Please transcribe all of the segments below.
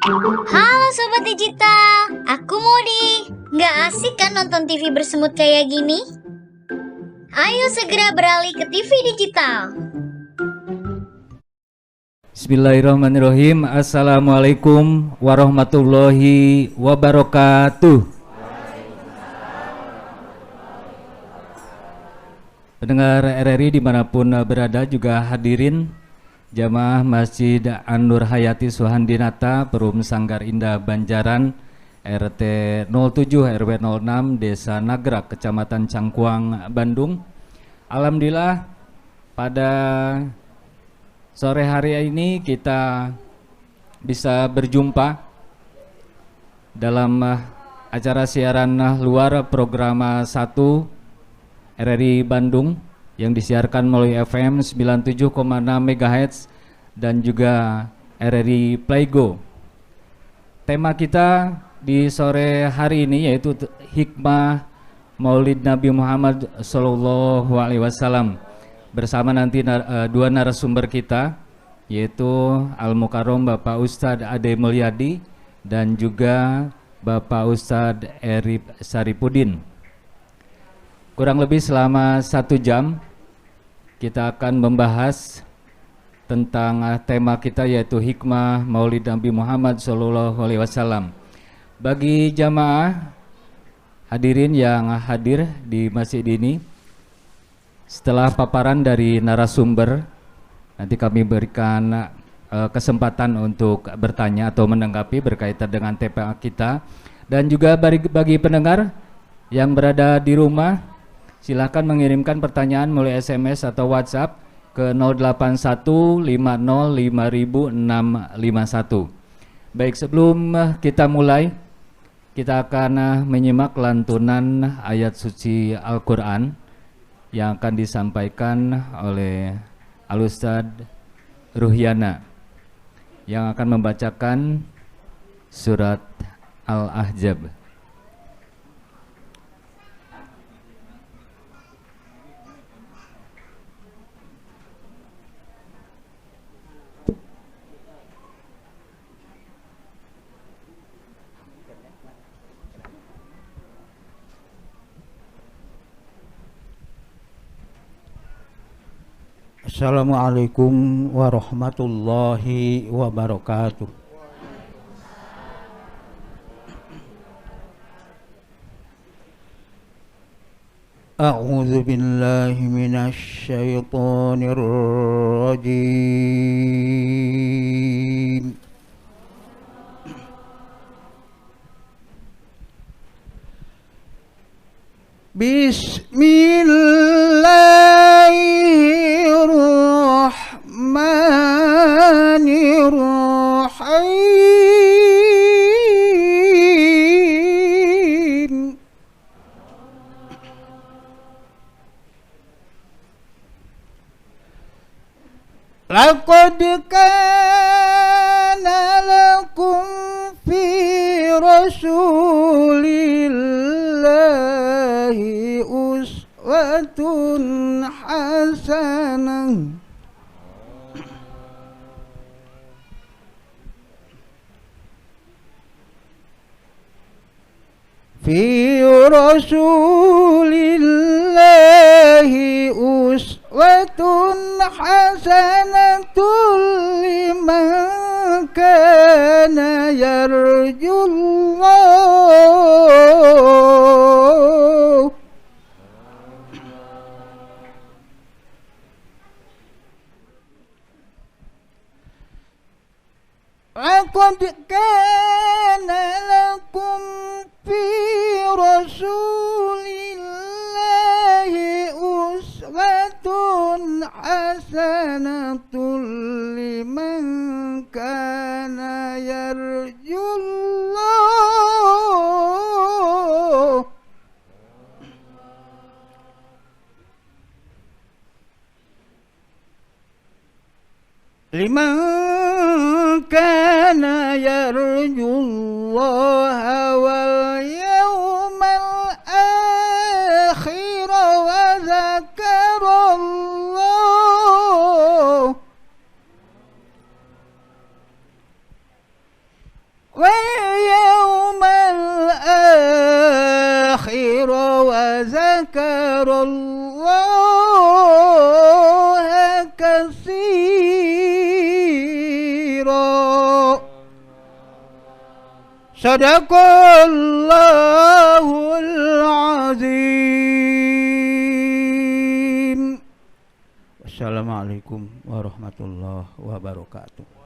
Halo Sobat Digital, aku Modi. Nggak asik kan nonton TV bersemut kayak gini? Ayo segera beralih ke TV digital. Bismillahirrahmanirrahim. Assalamualaikum warahmatullahi wabarakatuh. Pendengar RRI dimanapun berada, juga hadirin jamaah Masjid An-Nur Hayati Suhandinata, Perum Sanggar Indah Banjaran, RT 07 RW 06 Desa Nagrak, Kecamatan Cangkuang, Bandung. Alhamdulillah pada sore hari ini kita bisa berjumpa dalam acara siaran luar program 1 RRI Bandung yang disiarkan melalui FM 97,6 MHz dan juga RRI Playgo. Tema kita di sore hari ini yaitu hikmah Maulid Nabi Muhammad SAW, bersama nanti dua narasumber kita, yaitu Al-Mukarrom Bapak Ustadz Ade Mulyadi dan juga Bapak Ustadz Erip Saripudin. Kurang lebih selama 1 jam kita akan membahas tentang tema kita, yaitu hikmah Maulid Nabi Muhammad SAW. Bagi jamaah hadirin yang hadir di masjid ini, setelah paparan dari narasumber, nanti kami berikan kesempatan untuk bertanya atau menanggapi berkaitan dengan tema kita. Dan juga bagi pendengar yang berada di rumah, silakan mengirimkan pertanyaan melalui SMS atau WhatsApp ke 0815050651. Baik, sebelum kita mulai, kita akan menyimak lantunan ayat suci Al-Quran yang akan disampaikan oleh Al-Ustadz Ruhyana, yang akan membacakan surat Al-Ahzab. Assalamualaikum warahmatullahi wabarakatuh. A'udzu billahi minasy syaithanir rajim. Bismillahirrahmanirrahim. Laqad kana lakum fi rasulillahi uswatun hasanah. Fi rasulillahi uswatun hasanatun liman kana yarjullah laqad kana lakum fi rasulillahi uswatun hasanatun liman kana yarjullah liman kana yarjullaha wal yawmal akhir wa zakarallah واليوم الآخر وذكر الله كثيرا صدق الله العظيم. Wassalamualaikum warahmatullahi wabarakatuh.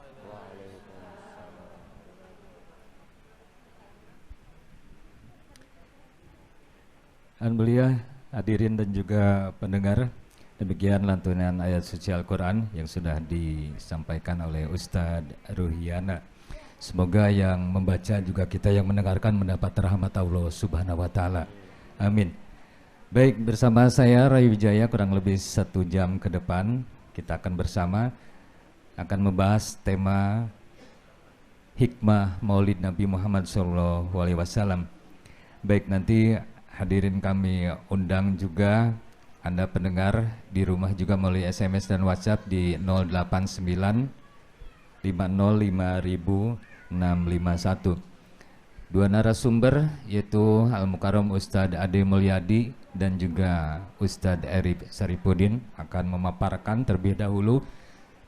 Alhamdulillah, hadirin dan juga pendengar, demikian lantunan ayat suci Al-Quran yang sudah disampaikan oleh Ustadz Ruhiana. Semoga yang membaca juga kita yang mendengarkan mendapat rahmat Allah Subhanahu wa Ta'ala. Amin. Baik, bersama saya Ray Wijaya kurang lebih 1 jam ke depan kita akan bersama akan membahas tema hikmah Maulid Nabi Muhammad SAW. Baik, nanti hadirin kami undang juga Anda pendengar di rumah juga melalui SMS dan WhatsApp di 089 5055651. Dua narasumber yaitu Al-Mukarram Ustadz Ade Mulyadi dan juga Ustadz Erif Saripudin akan memaparkan terlebih dahulu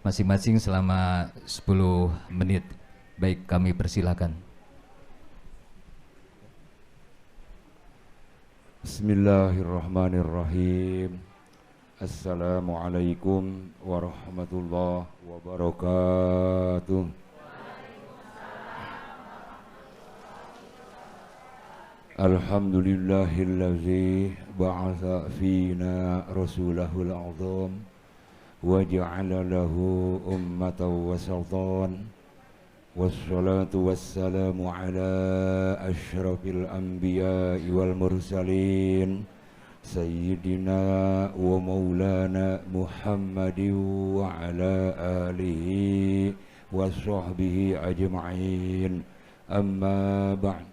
masing-masing selama 10 menit. Baik, kami persilakan. Bismillahirrahmanirrahim. Assalamualaikum warahmatullahi wabarakatuh. Alhamdulillahillazi ba'atha fina rasulahul a'zam wa ja'ala lahu ummatan wasatan. Wassalatu wassalamu ala ashrafil anbiya'i wal mursalin Sayyidina wa maulana Muhammadin wa ala alihi wa sahbihi ajma'in. Amma ba'd.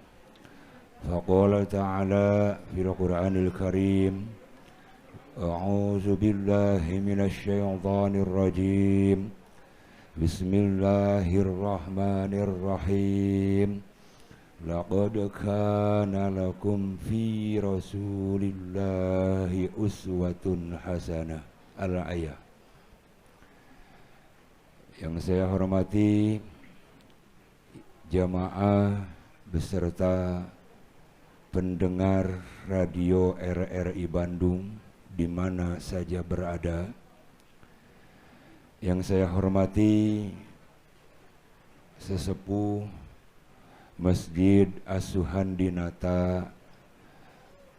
Faqala ta'ala fil Qur'anil Karim, A'udzu billahi minasy syaithanir rajim. Bismillahirrahmanirrahim. Laqad kana lakum fi rasulillahi uswatun hasanah. Al-ayah. Yang saya hormati jamaah beserta pendengar radio RRI Bandung di mana saja berada. Yang saya hormati sesepuh Masjid Asuhan Dinata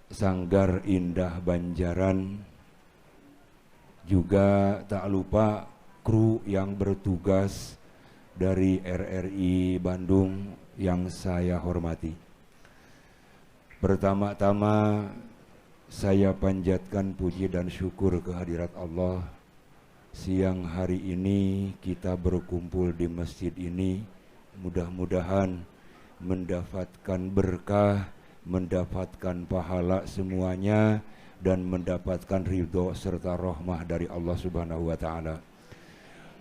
Sanggar Indah Banjaran, juga tak lupa kru yang bertugas dari RRI Bandung yang saya hormati. Pertama-tama saya panjatkan puji dan syukur kehadirat Allah. Siang hari ini kita berkumpul di masjid ini, mudah-mudahan mendapatkan berkah, mendapatkan pahala semuanya, dan mendapatkan ridho serta rahmah dari Allah Subhanahu wa Ta'ala.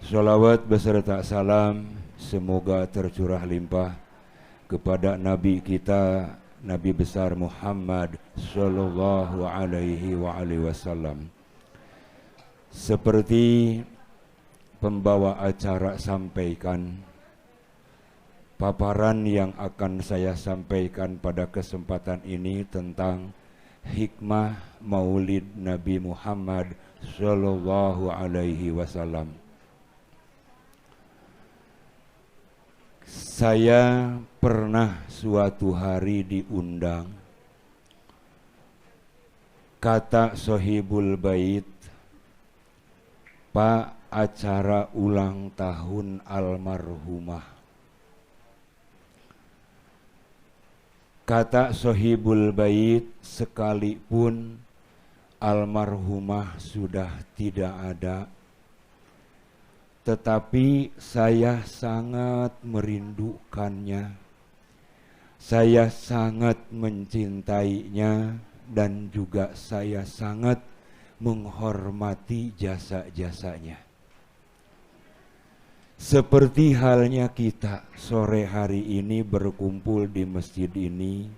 Sholawat beserta salam semoga tercurah limpah kepada Nabi kita, Nabi besar Muhammad Sallallahu Alaihi Wasallam. Seperti pembawa acara sampaikan, paparan yang akan saya sampaikan pada kesempatan ini tentang hikmah Maulid Nabi Muhammad Sallallahu Alaihi Wasallam. Saya pernah suatu hari diundang, kata Sohibul Bait, Pak, acara ulang tahun almarhumah. Kata Sohibul Bait, sekalipun almarhumah sudah tidak ada, tetapi saya sangat merindukannya, saya sangat mencintainya, dan juga saya sangat menghormati jasa-jasanya. Seperti halnya kita sore hari ini berkumpul di masjid ini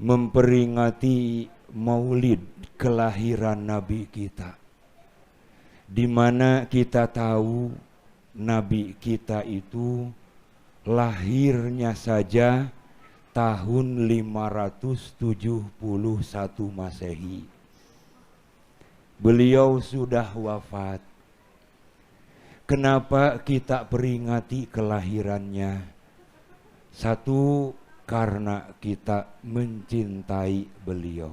memperingati Maulid kelahiran Nabi kita, di mana kita tahu Nabi kita itu lahirnya saja tahun 571 Masehi. Beliau sudah wafat. Kenapa kita peringati kelahirannya? Satu, karena kita mencintai beliau.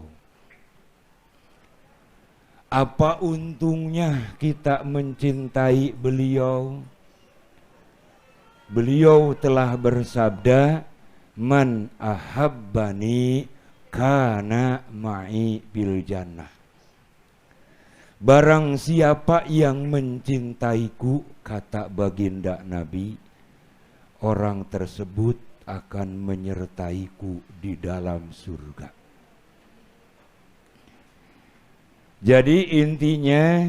Apa untungnya kita mencintai beliau? Beliau telah bersabda, "Man ahabbani kana ma'i bil jannah." Barang siapa yang mencintaiku, kata baginda Nabi, orang tersebut akan menyertaiku di dalam surga. Jadi intinya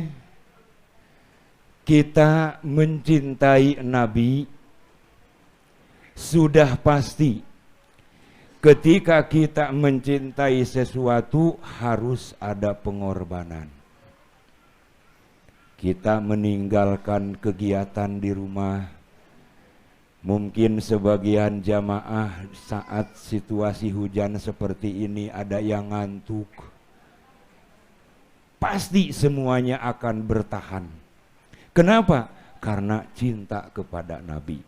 kita mencintai Nabi sudah pasti. Ketika kita mencintai sesuatu harus ada pengorbanan. Kita meninggalkan kegiatan di rumah. Mungkin sebagian jamaah saat situasi hujan seperti ini ada yang ngantuk. Pasti semuanya akan bertahan. Kenapa? Karena cinta kepada Nabi.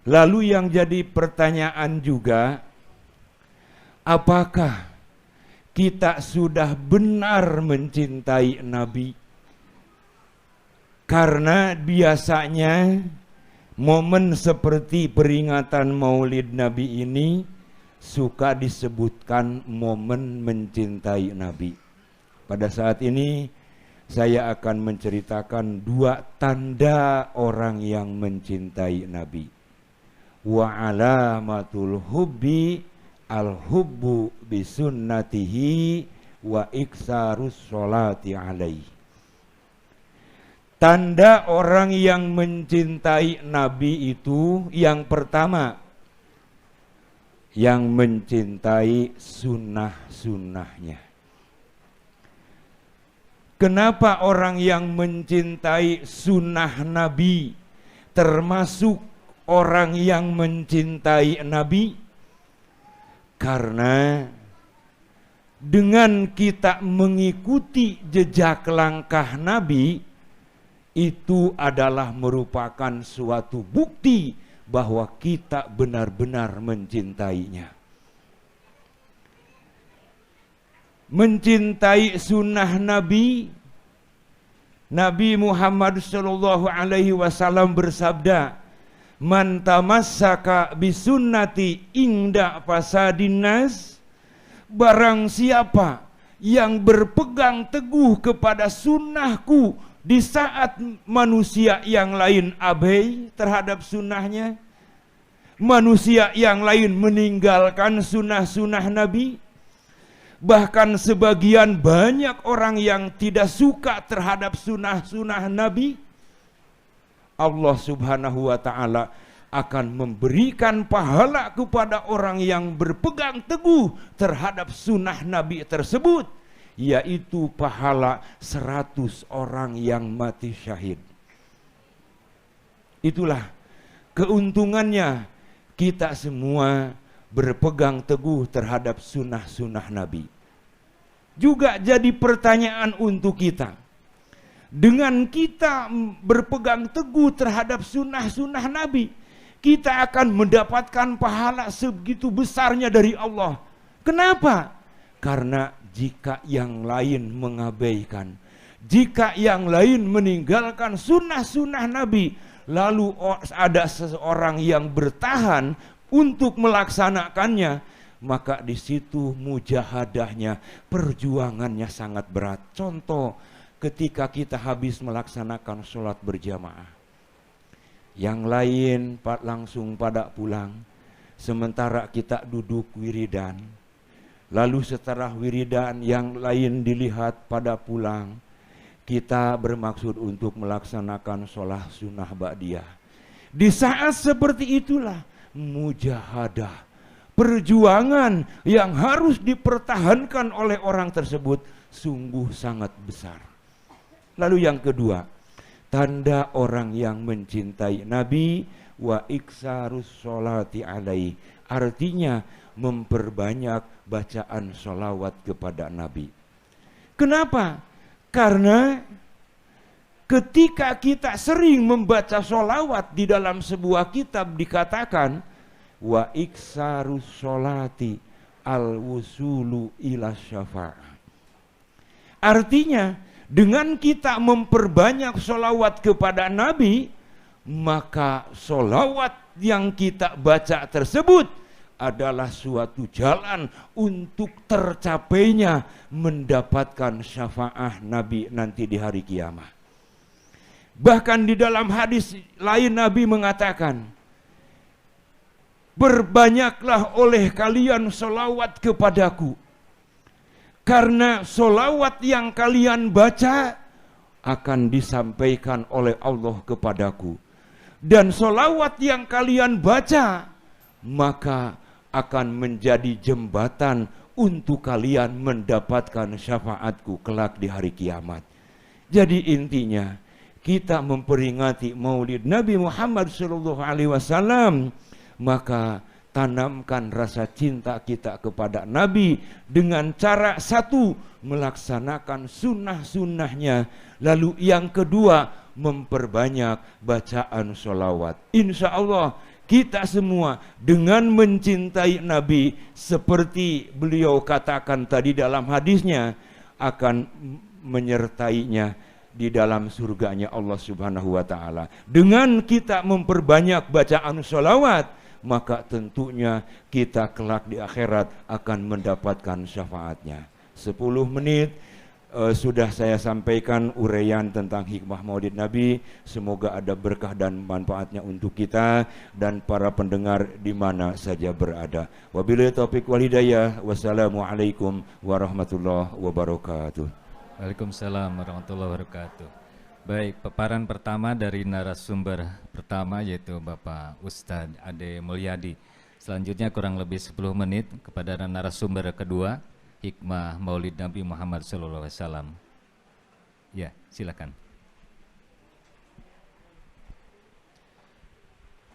Lalu yang jadi pertanyaan juga, apakah kita sudah benar mencintai Nabi? Karena biasanya momen seperti peringatan Maulid Nabi ini suka disebutkan momen mencintai Nabi. Pada saat ini saya akan menceritakan dua tanda orang yang mencintai Nabi. Wa alamatul hubbi al-hubbu bisunnatihi wa iksarus sholati alaihi. Tanda orang yang mencintai Nabi itu yang pertama, yang mencintai sunnah-sunnahnya. Kenapa orang yang mencintai sunnah Nabi termasuk orang yang mencintai Nabi? Karena dengan kita mengikuti jejak langkah Nabi, itu adalah merupakan suatu bukti bahwa kita benar-benar mencintainya. Mencintai sunnah Nabi, Nabi Muhammad SAW bersabda, "Man tamassaka bisunnati inda fasadin nas." Barang siapa yang berpegang teguh kepada sunnahku di saat manusia yang lain abai terhadap sunnahnya, manusia yang lain meninggalkan sunnah-sunnah Nabi, bahkan sebagian banyak orang yang tidak suka terhadap sunnah-sunnah Nabi, Allah Subhanahu wa ta'ala akan memberikan pahala kepada orang yang berpegang teguh terhadap sunnah Nabi tersebut, yaitu pahala 100 orang yang mati syahid. Itulah keuntungannya kita semua berpegang teguh terhadap sunnah-sunnah Nabi. Juga jadi pertanyaan untuk kita. Dengan kita berpegang teguh terhadap sunnah-sunnah Nabi, kita akan mendapatkan pahala sebegitu besarnya dari Allah. Kenapa? Karena jika yang lain mengabaikan, jika yang lain meninggalkan sunnah-sunnah Nabi, lalu ada seseorang yang bertahan untuk melaksanakannya, maka di situ mujahadahnya, perjuangannya sangat berat. Contoh, ketika kita habis melaksanakan sholat berjamaah, yang lain langsung pada pulang, sementara kita duduk wiridan. Lalu setelah wiridan yang lain dilihat pada pulang, kita bermaksud untuk melaksanakan sholat sunnah ba'diyah. Di saat seperti itulah mujahadah, perjuangan yang harus dipertahankan oleh orang tersebut sungguh sangat besar. Lalu yang kedua, tanda orang yang mencintai Nabi, wa iksarus sholati alaihi, artinya memperbanyak bacaan sholawat kepada Nabi. Kenapa? Karena ketika kita sering membaca sholawat di dalam sebuah kitab dikatakan wa iksarus sholati al-wusulu ila syafa'ah. Artinya dengan kita memperbanyak sholawat kepada Nabi, maka sholawat yang kita baca tersebut adalah suatu jalan untuk tercapainya mendapatkan syafaat Nabi nanti di hari kiamat. Bahkan di dalam hadis lain Nabi mengatakan, berbanyaklah oleh kalian sholawat kepadaku, karena sholawat yang kalian baca akan disampaikan oleh Allah kepadaku, dan sholawat yang kalian baca maka akan menjadi jembatan untuk kalian mendapatkan syafaatku kelak di hari kiamat. Jadi intinya kita memperingati Maulid Nabi Muhammad SAW, maka tanamkan rasa cinta kita kepada Nabi dengan cara satu, melaksanakan sunnah-sunnahnya. Lalu yang kedua, memperbanyak bacaan sholawat. Insya Allah kita semua dengan mencintai Nabi seperti beliau katakan tadi dalam hadisnya, akan menyertainya di dalam surganya Allah Subhanahu wa ta'ala. Dengan kita memperbanyak bacaan sholawat, maka tentunya kita kelak di akhirat akan mendapatkan syafaatnya. 10 menit sudah saya sampaikan uraian tentang hikmah Maulid Nabi. Semoga ada berkah dan manfaatnya untuk kita dan para pendengar di mana saja berada. Wabillahi taufiq wal hidayah. Wassalamualaikum warahmatullahi wabarakatuh. Waalaikumsalam warahmatullahi wabarakatuh. Baik, paparan pertama dari narasumber pertama yaitu Bapak Ustadz Ade Mulyadi. Selanjutnya kurang lebih 10 menit kepada narasumber kedua, hikmah Maulid Nabi Muhammad SAW. Ya, silakan.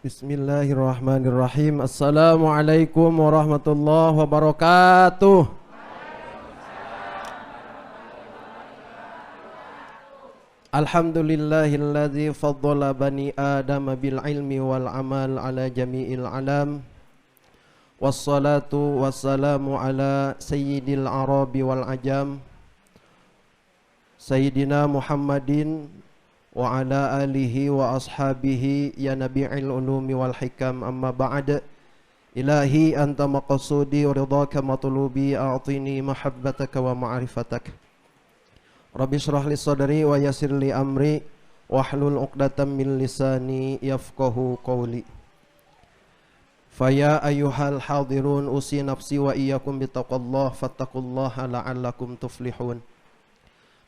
Bismillahirrahmanirrahim. Assalamualaikum warahmatullahi wabarakatuh. Alhamdulillahilladzi faddala bani Adam bil ilmi wal amal ala jami'il alam. Wassalatu wassalamu ala sayyidil arabi wal ajam, Sayyidina Muhammadin wa ala alihi wa ashabihi ya nabi'il ulumi wal hikam, amma ba'd. Ilahi anta maqsudi wa ridhaka matlubi, a'tini mahabbataka wa ma'rifataka. Rabbi shrah li sadri wa yassir li amri wahlul 'uqdatam min lisani yafqahu qawli. Faya ayyuhal hadirun usi nafsi wa iyyakum bittaqwallah fattaqullaha la'allakum tuflihun.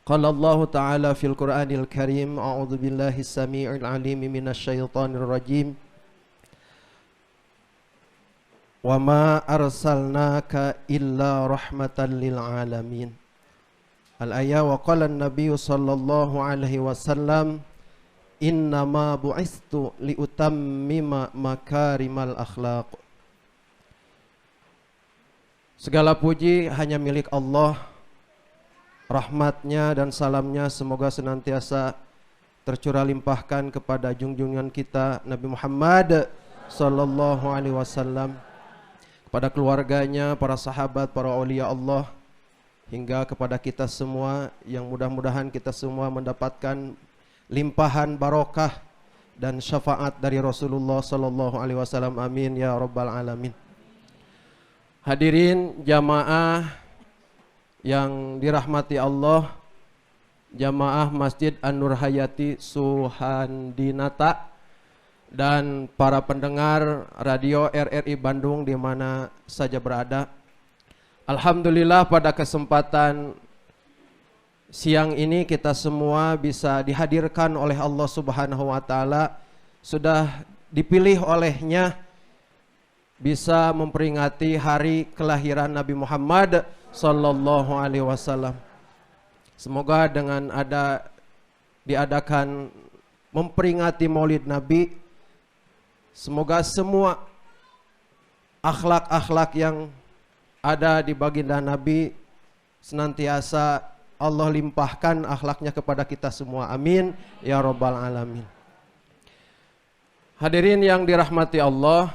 Qala Allah ta'ala fil Qur'anil Karim, a'udzu billahi samii'il 'aliim minasy syaithanir rajim. Wa ma arsalnaka illa rahmatan lil alamin. Al-ayah wa qala an-nabiy sallallahu alaihi wasallam, innama bu'istu liutammima makarimal akhlaq. Segala puji hanya milik Allah. Rahmatnya dan salamnya semoga senantiasa tercurah limpahkan kepada junjungan kita Nabi Muhammad sallallahu alaihi wasallam, kepada keluarganya, para sahabat, para aulia Allah, hingga kepada kita semua yang mudah-mudahan kita semua mendapatkan limpahan barokah dan syafaat dari Rasulullah sallallahu alaihi wasallam. Amin ya rabbal alamin. Hadirin jamaah yang dirahmati Allah, jamaah Masjid An-Nur Hayati Suhandinata dan para pendengar radio RRI Bandung di mana saja berada. Alhamdulillah pada kesempatan siang ini kita semua bisa dihadirkan oleh Allah Subhanahu wa taala, sudah dipilih olehnya bisa memperingati hari kelahiran Nabi Muhammad sallallahu alaihi wasallam. Semoga dengan diadakan memperingati Maulid Nabi, semoga semua akhlak-akhlak yang ada di baginda Nabi senantiasa Allah limpahkan akhlaknya kepada kita semua. Amin ya rabbal alamin. Hadirin yang dirahmati Allah,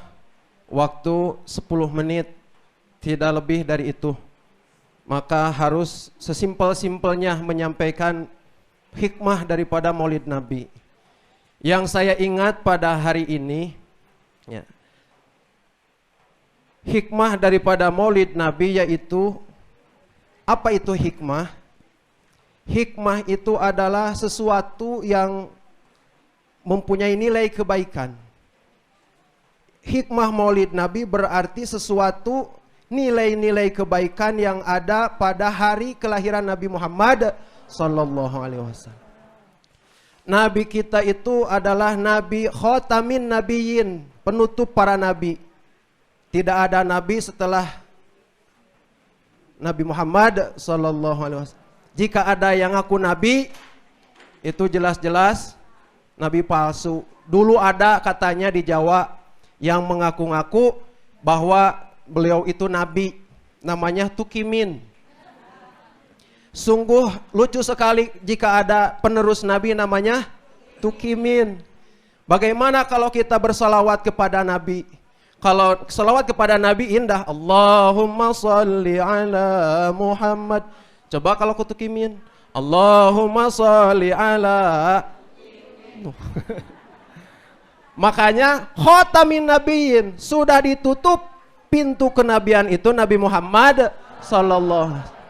waktu 10 menit, tidak lebih dari itu. Maka harus sesimpel-simpelnya menyampaikan hikmah daripada Maulid Nabi. Yang saya ingat pada hari ini, ya, hikmah daripada Maulid Nabi yaitu, apa itu hikmah? Hikmah itu adalah sesuatu yang mempunyai nilai kebaikan. Hikmah Maulid Nabi berarti sesuatu nilai-nilai kebaikan yang ada pada hari kelahiran Nabi Muhammad sallallahu alaihi wasallam. Nabi kita itu adalah Nabi Khotamin Nabiyyin, penutup para nabi. Tidak ada nabi setelah Nabi Muhammad sallallahu alaihi wasallam. Jika ada yang ngaku nabi, itu jelas-jelas nabi palsu. Dulu ada katanya di Jawa yang mengaku-ngaku bahwa beliau itu nabi, namanya Tukimin. Sungguh lucu sekali jika ada penerus nabi namanya Tukimin. Bagaimana kalau kita bersalawat kepada nabi? Kalau salawat kepada nabi indah, Allahumma salli ala Muhammad. Coba kalau Tukimin, Allahumma salli ala. Makanya khotamin nabiyyin, sudah ditutup pintu kenabian itu Nabi Muhammad sallallahu alaihi wasallam.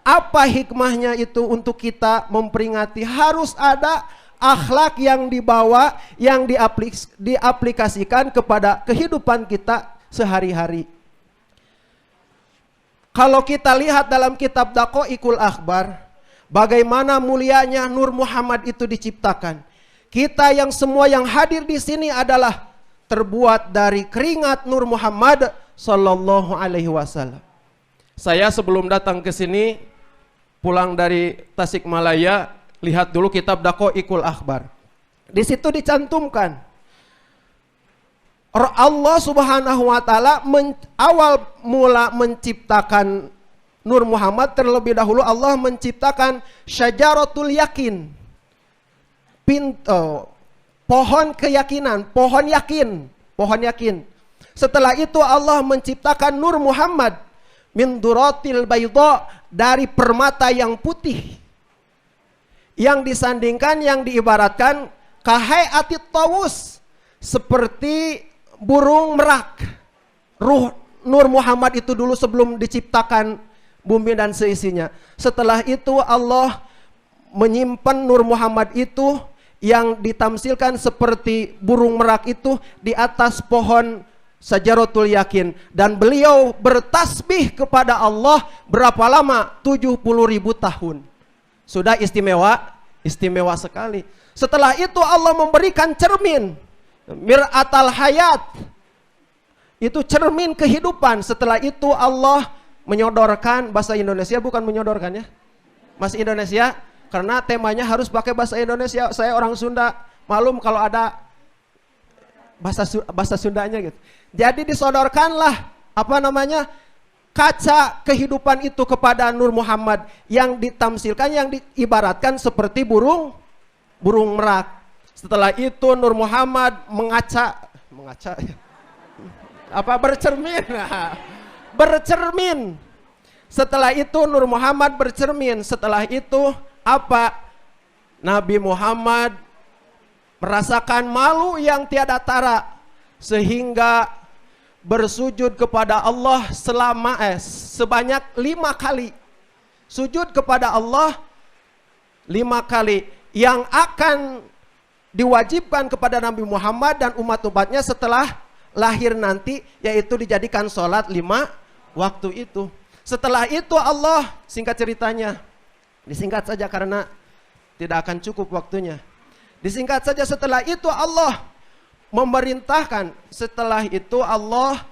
Apa hikmahnya itu untuk kita memperingati? Harus ada akhlak yang dibawa, yang diaplikasikan kepada kehidupan kita sehari-hari. Kalau kita lihat dalam kitab Daqaiqul Akhbar, bagaimana mulianya Nur Muhammad itu diciptakan. Kita yang semua yang hadir di sini adalah terbuat dari keringat Nur Muhammad sallallahu alaihi wasallam. Saya sebelum datang ke sini, pulang dari Tasikmalaya, lihat dulu kitab Daqaiqul Akhbar. Di situ dicantumkan Allah Subhanahu wa taala awal mula menciptakan Nur Muhammad, terlebih dahulu Allah menciptakan syajaratul yakin. Pohon keyakinan, pohon yakin. Setelah itu Allah menciptakan Nur Muhammad min duratil bayda, dari permata yang putih. Yang disandingkan, yang diibaratkan kahai'atit tawus, seperti burung merak. Ruh Nur Muhammad itu dulu sebelum diciptakan bumi dan seisinya. Setelah itu Allah menyimpan Nur Muhammad itu yang ditamsilkan seperti burung merak itu di atas pohon Syajaratul Yakin, dan beliau bertasbih kepada Allah berapa lama? 70.000 tahun. Sudah istimewa sekali. Setelah itu Allah memberikan cermin, mir'atal hayat, itu cermin kehidupan. Setelah itu Allah menyodorkan, bahasa Indonesia bukan menyodorkan ya, masih Indonesia, karena temanya harus pakai bahasa Indonesia. Saya orang Sunda, malum kalau ada bahasa Sundanya gitu. Jadi disodorkanlah kaca kehidupan itu kepada Nur Muhammad, yang ditamsilkan, yang diibaratkan seperti burung merak. Setelah itu Nur Muhammad bercermin. Setelah itu Nur Muhammad bercermin. Setelah itu Nabi Muhammad merasakan malu yang tiada tara, sehingga bersujud kepada Allah sebanyak 5 kali. Sujud kepada Allah 5 kali, yang akan diwajibkan kepada Nabi Muhammad dan umat-umatnya setelah lahir nanti, yaitu dijadikan sholat 5 waktu itu. Setelah itu Allah, singkat ceritanya, Disingkat saja karena tidak akan cukup waktunya. Disingkat saja, setelah itu Allah memerintahkan, setelah itu Allah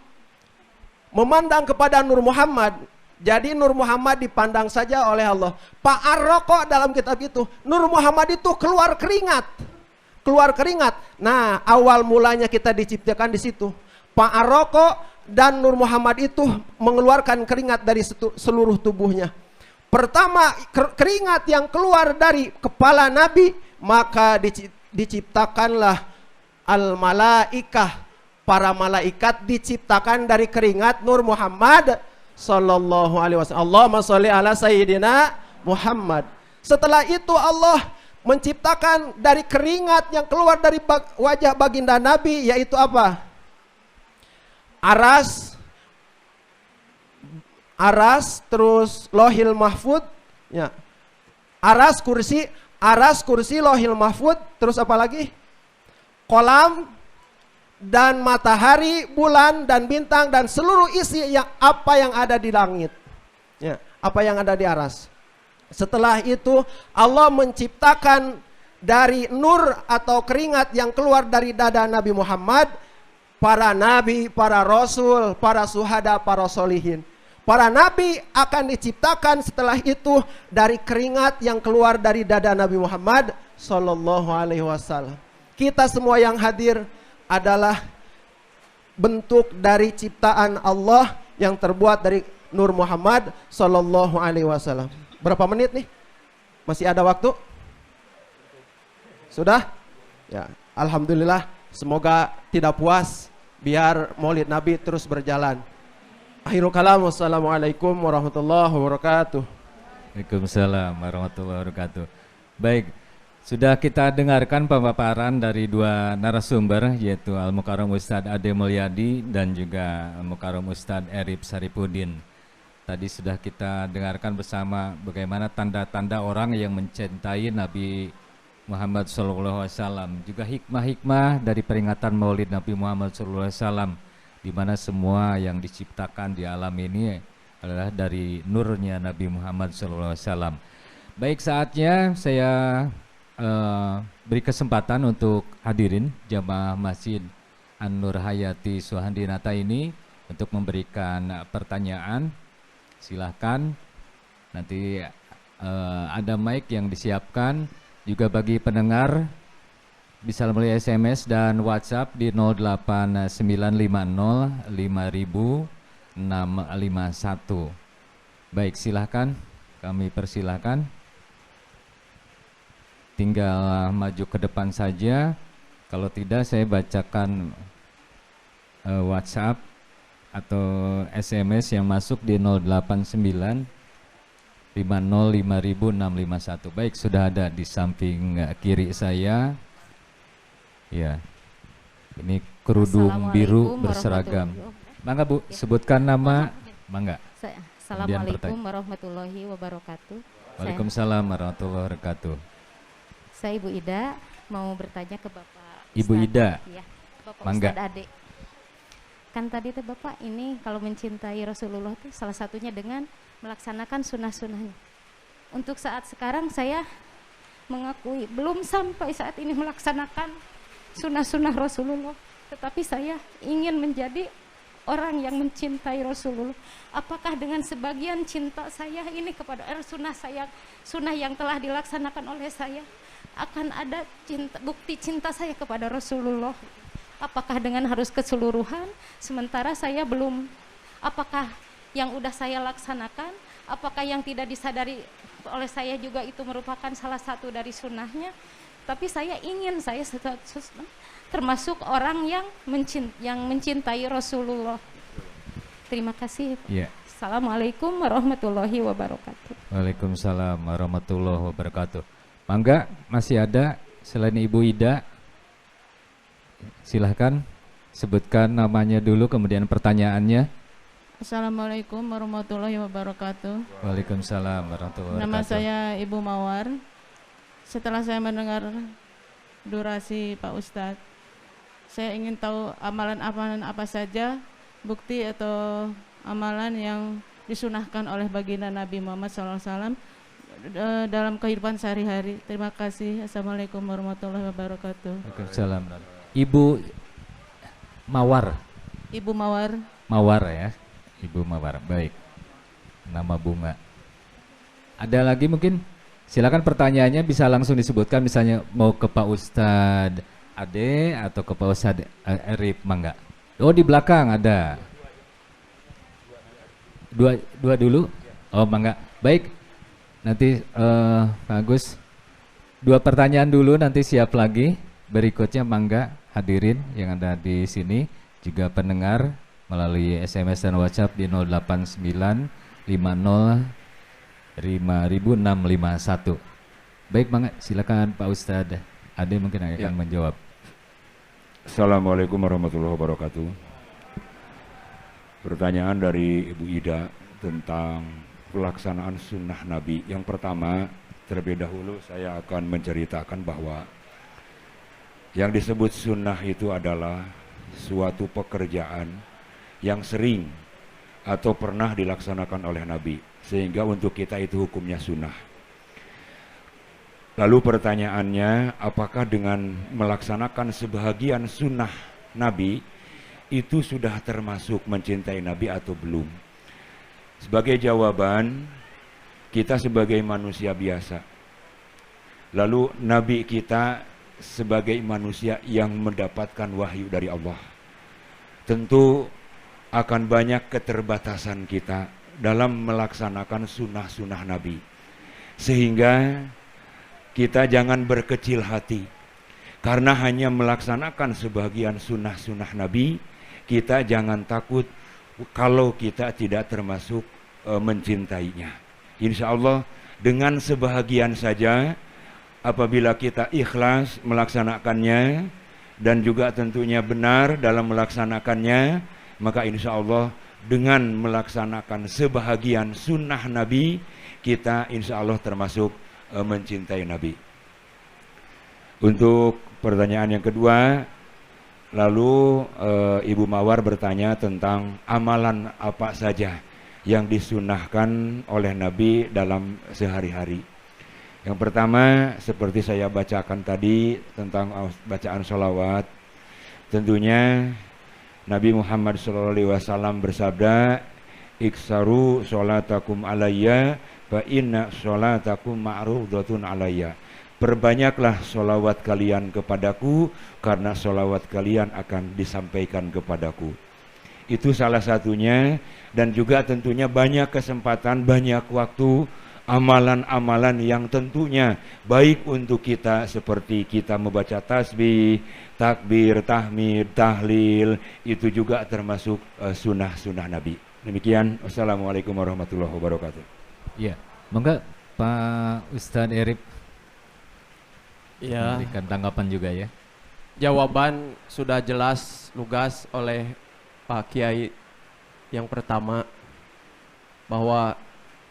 memandang kepada Nur Muhammad. Jadi Nur Muhammad dipandang saja oleh Allah. Fa'arraqa dalam kitab itu, Nur Muhammad itu keluar keringat. Keluar keringat. Nah, awal mulanya kita diciptakan di situ. Fa'arraqa, dan Nur Muhammad itu mengeluarkan keringat dari seluruh tubuhnya. Pertama, keringat yang keluar dari kepala Nabi, maka diciptakanlah al-malaikah. Para malaikat diciptakan dari keringat Nur Muhammad sallallahu alaihi wasallam. Allahumma sholli ala sayyidina Muhammad. Setelah itu Allah menciptakan dari keringat yang keluar dari wajah baginda Nabi, yaitu apa? Aras, terus Lohil Mahfud, ya. Aras kursi, Lohil Mahfud, terus apa lagi? Kolam, dan matahari, bulan, dan bintang, dan seluruh isi apa yang ada di langit, ya, apa yang ada di aras. Setelah itu Allah menciptakan dari nur atau keringat yang keluar dari dada Nabi Muhammad, para nabi, para rasul, para suhada, para solihin. Para nabi akan diciptakan setelah itu dari keringat yang keluar dari dada Nabi Muhammad sallallahu alaihi wasallam. Kita semua yang hadir adalah bentuk dari ciptaan Allah yang terbuat dari Nur Muhammad sallallahu alaihi wasallam. Berapa menit nih? Masih ada waktu? Sudah? Ya, alhamdulillah. Semoga tidak puas, biar Maulid Nabi terus berjalan. Akhirul kalam, wassalamualaikum warahmatullahi wabarakatuh. Waalaikumsalam warahmatullahi wabarakatuh. Baik, sudah kita dengarkan pemaparan dari dua narasumber, yaitu Al-Mukarram Ustadz Ade Mulyadi dan juga Al-Mukarram Ustadz Erip Saripudin. Tadi sudah kita dengarkan bersama bagaimana tanda-tanda orang yang mencintai Nabi Muhammad SAW, juga hikmah-hikmah dari peringatan Maulid Nabi Muhammad SAW, di mana semua yang diciptakan di alam ini adalah dari nurnya Nabi Muhammad SAW. Baik, saatnya saya beri kesempatan untuk hadirin jamaah Masjid An-Nur Hayati Suhandinata ini untuk memberikan pertanyaan. Silahkan, nanti ada mic yang disiapkan. Juga bagi pendengar bisa melalui SMS dan WhatsApp di 08950 Baik, silahkan, kami persilahkan. Tinggal maju ke depan saja. Kalau tidak, saya bacakan WhatsApp atau SMS yang masuk di 089505651. Baik, sudah ada di samping kiri saya. Ya, ini kerudung biru berseragam. Mangga Bu, sebutkan nama. Mangga. Assalamualaikum warahmatullahi wabarakatuh. Waalaikumsalam warahmatullahi wabarakatuh. Saya Ibu Ida, mau bertanya ke Bapak Ibu Ustadz. Ida. Ya, Bapak Mangga. Ustadz Ade. Kan tadi tuh Bapak ini kalau mencintai Rasulullah itu salah satunya dengan melaksanakan sunnah-sunnahnya. Untuk saat sekarang saya mengakui belum sampai saat ini melaksanakan sunnah-sunnah Rasulullah, tetapi saya ingin menjadi orang yang mencintai Rasulullah. Apakah dengan sebagian cinta saya ini kepada sunnah saya, sunnah yang telah dilaksanakan oleh saya, akan ada bukti cinta saya kepada Rasulullah? Apakah dengan harus keseluruhan, sementara saya belum? Apakah yang udah saya laksanakan, apakah yang tidak disadari oleh saya juga itu merupakan salah satu dari sunnahnya? Tapi saya ingin, saya termasuk orang yang mencintai Rasulullah. Terima kasih. Ya. Assalamualaikum warahmatullahi wabarakatuh. Waalaikumsalam warahmatullahi wabarakatuh. Mangga, masih ada selain Ibu Ida? Silahkan sebutkan namanya dulu, kemudian pertanyaannya. Assalamualaikum warahmatullahi wabarakatuh. Waalaikumsalam warahmatullahi wabarakatuh. Nama saya Ibu Mawar. Setelah saya mendengar durasi Pak Ustadz, saya ingin tahu amalan-amalan apa saja, bukti atau amalan yang disunahkan oleh baginda Nabi Muhammad SAW dalam kehidupan sehari-hari. Terima kasih. Assalamualaikum warahmatullahi wabarakatuh. Waalaikumsalam. Ibu Mawar. Ibu Mawar. Mawar ya. Ibu Mawar. Baik. Nama bunga. Ada lagi mungkin? Silakan pertanyaannya bisa langsung disebutkan, misalnya mau ke Pak Ustadz Ade atau ke Pak Ustadz Erip, mangga. Oh, di belakang ada. Dua dulu. Oh, mangga. Baik. Nanti Pak Agus 2 pertanyaan dulu, nanti siap lagi. Berikutnya mangga hadirin yang ada di sini, juga pendengar melalui SMS dan WhatsApp di 089 50 5651. Baik, mangga silakan Pak Ustadz Ade mungkin akan menjawab. Assalamualaikum warahmatullahi wabarakatuh. Pertanyaan dari Ibu Ida tentang pelaksanaan sunnah Nabi. Yang pertama, terlebih dahulu saya akan menceritakan bahwa yang disebut sunnah itu adalah suatu pekerjaan yang sering atau pernah dilaksanakan oleh Nabi, sehingga untuk kita itu hukumnya sunnah. Lalu pertanyaannya, apakah dengan melaksanakan sebahagian sunnah Nabi itu sudah termasuk mencintai Nabi atau belum? Sebagai jawaban, kita sebagai manusia biasa, lalu Nabi kita sebagai manusia yang mendapatkan wahyu dari Allah, tentu akan banyak keterbatasan kita dalam melaksanakan sunnah-sunnah Nabi. Sehingga kita jangan berkecil hati, karena hanya melaksanakan sebagian sunnah-sunnah Nabi, kita jangan takut kalau kita tidak termasuk mencintainya. Insya Allah dengan sebahagian saja, apabila kita ikhlas melaksanakannya dan juga tentunya benar dalam melaksanakannya, maka insya Allah dengan melaksanakan sebahagian sunnah Nabi, kita insya Allah termasuk mencintai Nabi. Untuk pertanyaan yang kedua, lalu Ibu Mawar bertanya tentang amalan apa saja yang disunahkan oleh Nabi dalam sehari-hari. Yang pertama, seperti saya bacakan tadi tentang bacaan sholawat, tentunya Nabi Muhammad SAW bersabda, "Iksaru sholatakum alayya fa inna sholatakum ma'rudatun alayya." Perbanyaklah sholawat kalian kepadaku, karena sholawat kalian akan disampaikan kepadaku. Itu salah satunya, dan juga tentunya banyak kesempatan, banyak waktu, amalan-amalan yang tentunya baik untuk kita, seperti kita membaca tasbih, takbir, tahmid, tahlil, itu juga termasuk sunnah-sunnah Nabi. Demikian, wassalamualaikum warahmatullahi wabarakatuh. Ya, monggo Pak Ustadz Erip memberikan tanggapan juga ya. Jawaban sudah jelas, lugas oleh Pak Kiai yang pertama, bahwa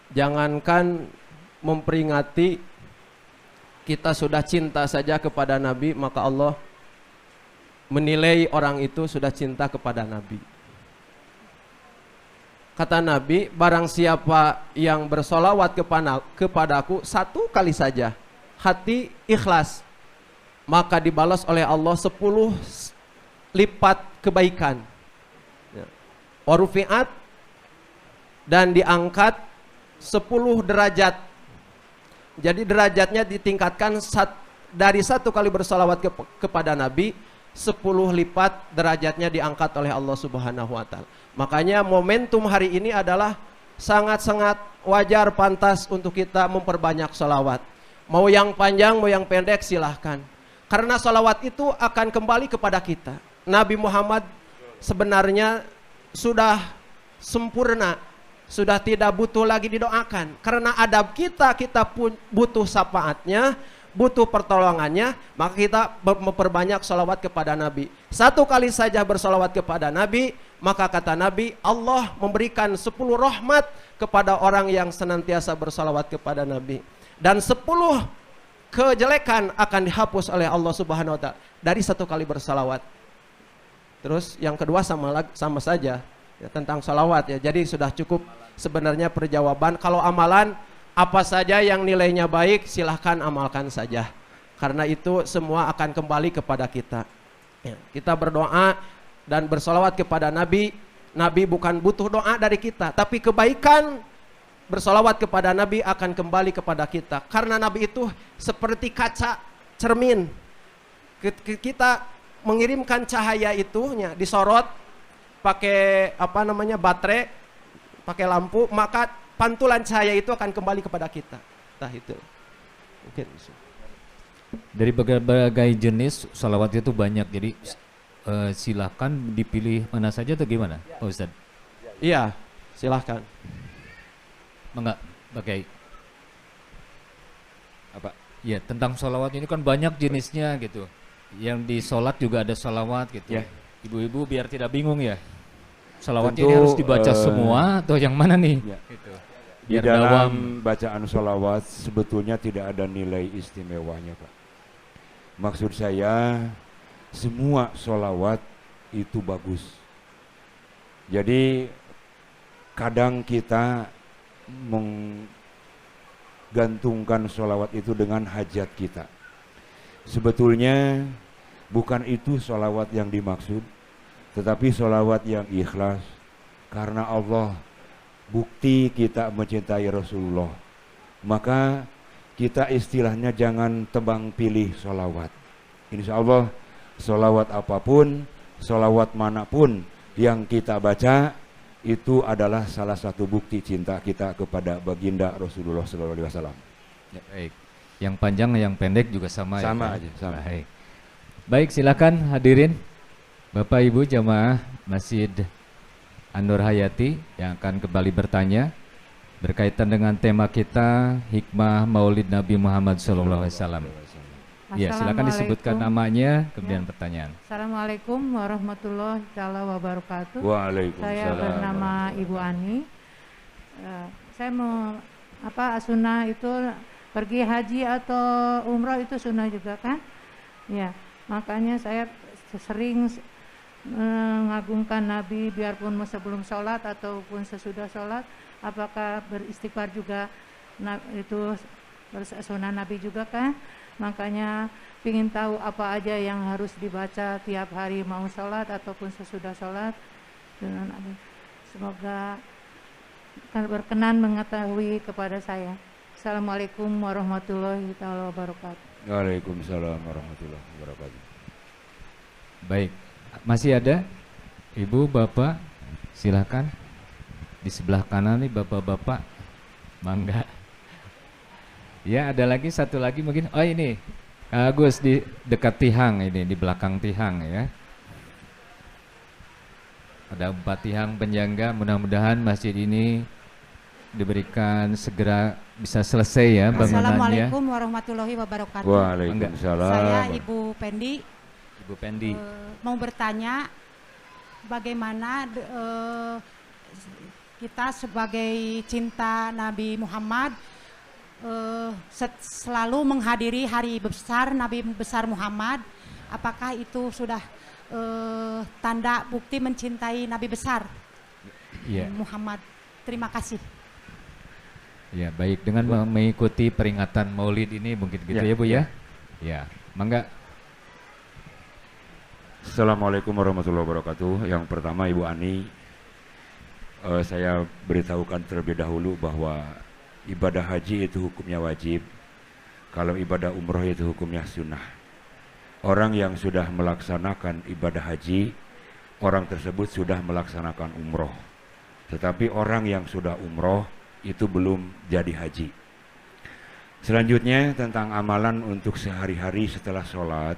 jangankan memperingati, kita sudah cinta saja kepada Nabi, maka Allah menilai orang itu sudah cinta kepada Nabi. Kata Nabi, barang siapa yang bersolawat kepadaku 1 kali saja, hati ikhlas, maka dibalas oleh Allah 10 lipat kebaikan. Warufi'at, dan diangkat 10 derajat. Jadi derajatnya ditingkatkan dari 1 kali bersalawat kepada Nabi, 10 lipat derajatnya diangkat oleh Allah Subhanahu wa Ta'ala. Makanya momentum hari ini adalah sangat-sangat wajar, pantas untuk kita memperbanyak salawat. Mau yang panjang, mau yang pendek, silahkan. Karena salawat itu akan kembali kepada kita. Nabi Muhammad sebenarnya sudah sempurna, sudah tidak butuh lagi didoakan. Karena adab kita pun butuh syafaatnya, butuh pertolongannya, maka kita memperbanyak salawat kepada Nabi. 1 kali saja bersalawat kepada Nabi, maka kata Nabi, Allah memberikan 10 rahmat kepada orang yang senantiasa bersalawat kepada Nabi. Dan 10 kejelekan akan dihapus oleh Allah Subhanahu wa Ta'ala dari 1 kali bersalawat. Terus yang kedua sama saja ya, tentang salawat ya. Jadi sudah cukup sebenarnya perjawaban. Kalau amalan Apa saja yang nilainya baik silahkan amalkan saja. Karena itu semua akan kembali kepada kita. Ya, kita berdoa dan bersolawat kepada Nabi. Nabi bukan butuh doa dari kita, tapi kebaikan bersolawat kepada Nabi akan kembali kepada kita. Karena Nabi itu seperti kaca cermin. Kita mengirimkan cahaya itunya disorot pakai baterai, pakai lampu, maka pantulan cahaya itu akan kembali kepada kita. Nah itu. Mungkin. Dari berbagai jenis salawat itu banyak, jadi silakan dipilih mana saja atau gimana, Pak Ustadz? Iya, silahkan. Enggak, pakai apa? Ya, tentang salawat ini kan banyak jenisnya gitu. Yang di sholat juga ada salawat gitu. Ya. Ibu-ibu biar tidak bingung ya. Salawat Tentu, ini harus dibaca semua atau yang mana nih? Ya. Gitu. Di Biar dalam bacaan sholawat sebetulnya tidak ada nilai istimewanya, Pak. Maksud saya semua sholawat itu bagus. Jadi kadang kita menggantungkan sholawat itu dengan hajat kita. Sebetulnya bukan itu sholawat yang dimaksud, tetapi sholawat yang ikhlas karena Allah. Bukti kita mencintai Rasulullah, maka kita istilahnya jangan tebang pilih sholawat. Insya Allah sholawat apapun, sholawat manapun yang kita baca itu adalah salah satu bukti cinta kita kepada baginda Rasulullah SAW. Ya, baik. Yang panjang, yang pendek juga sama ya? Sama aja, sama. Baik. Baik, silakan hadirin Bapak Ibu jamaah Masjid An-Nur Hayati yang akan kembali bertanya berkaitan dengan tema kita hikmah Maulid Nabi Muhammad SAW. Ya, silakan disebutkan namanya kemudian pertanyaan. Assalamualaikum warahmatullahi wabarakatuh. Waalaikumsalam. Saya bernama Ibu Ani. Saya mau sunnah itu pergi haji atau umroh itu sunnah juga kan? Ya, makanya saya sering mengagungkan Nabi biarpun sebelum sholat ataupun sesudah sholat. Apakah beristighfar juga itu sunnah Nabi juga kan? Makanya ingin tahu apa aja yang harus dibaca tiap hari mau sholat ataupun sesudah sholat. Semoga berkenan mengetahui kepada saya. Assalamualaikum warahmatullahi wabarakatuh. Waalaikumsalam warahmatullahi wabarakatuh. Baik, masih ada Ibu, Bapak, silakan. Di sebelah kanan nih Bapak-bapak, mangga. Ya, ada lagi satu lagi mungkin. Oh ini, Agus di dekat Tihang ini, di belakang Tihang ya. Ada 4 Tihang penjaga, mudah-mudahan masjid ini diberikan segera bisa selesai ya bangunannya. Assalamualaikum warahmatullahi wabarakatuh. Waalaikumsalam. Saya Ibu Pendi. Ibu Pendi. Mau bertanya bagaimana kita sebagai cinta Nabi Muhammad selalu menghadiri hari besar Nabi besar Muhammad. Apakah itu sudah tanda bukti mencintai Nabi besar Muhammad? Terima kasih. Ya, baik, dengan mengikuti peringatan Maulid ini mungkin gitu ya Bu ya. Ya, mangga. Assalamualaikum warahmatullahi wabarakatuh. Yang pertama Ibu Ani, saya beritahukan terlebih dahulu bahwa ibadah haji itu hukumnya wajib. Kalau ibadah umroh itu hukumnya sunnah. Orang yang sudah melaksanakan ibadah haji, orang tersebut sudah melaksanakan umroh. Tetapi orang yang sudah umroh itu belum jadi haji. Selanjutnya tentang amalan untuk sehari-hari setelah sholat,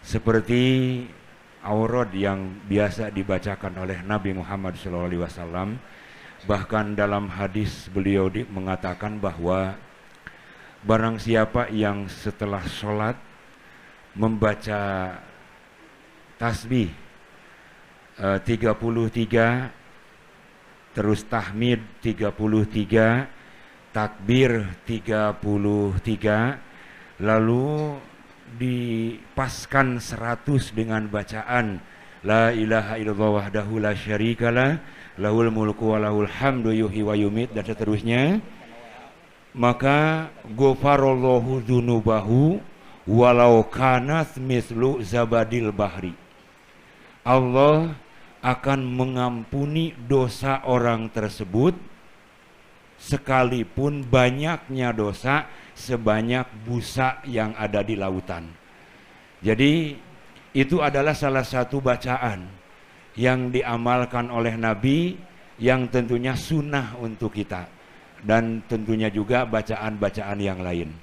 seperti aurad yang biasa dibacakan oleh Nabi Muhammad SAW. Bahkan dalam hadis beliau mengatakan bahwa barang siapa yang setelah sholat membaca tasbih 33, terus tahmid 33, takbir 33, lalu dipaskan 100 dengan bacaan la ilaha illallah wahdahu la syarikalah lahul mulku wa lahul hamdu yuhyi wa yumit dan seterusnya. maka ghafarallahu dzunubahu walau kanat mislu zabadil bahri. Allah akan mengampuni dosa orang tersebut sekalipun banyaknya dosa sebanyak busa yang ada di lautan. Jadi itu adalah salah satu bacaan yang diamalkan oleh Nabi, yang tentunya sunnah untuk kita, dan tentunya juga bacaan-bacaan yang lain.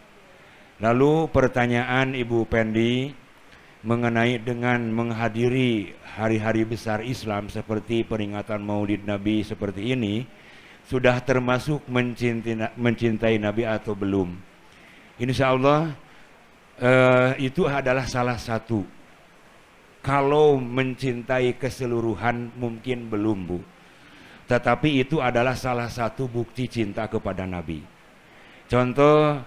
Lalu pertanyaan Ibu Pendi mengenai dengan menghadiri hari-hari besar Islam seperti peringatan Maulid Nabi seperti ini, sudah termasuk mencintai Nabi atau belum? Insya Allah itu adalah salah satu. Kalau mencintai keseluruhan mungkin belum, Bu. Tetapi itu adalah salah satu bukti cinta kepada Nabi. Contoh,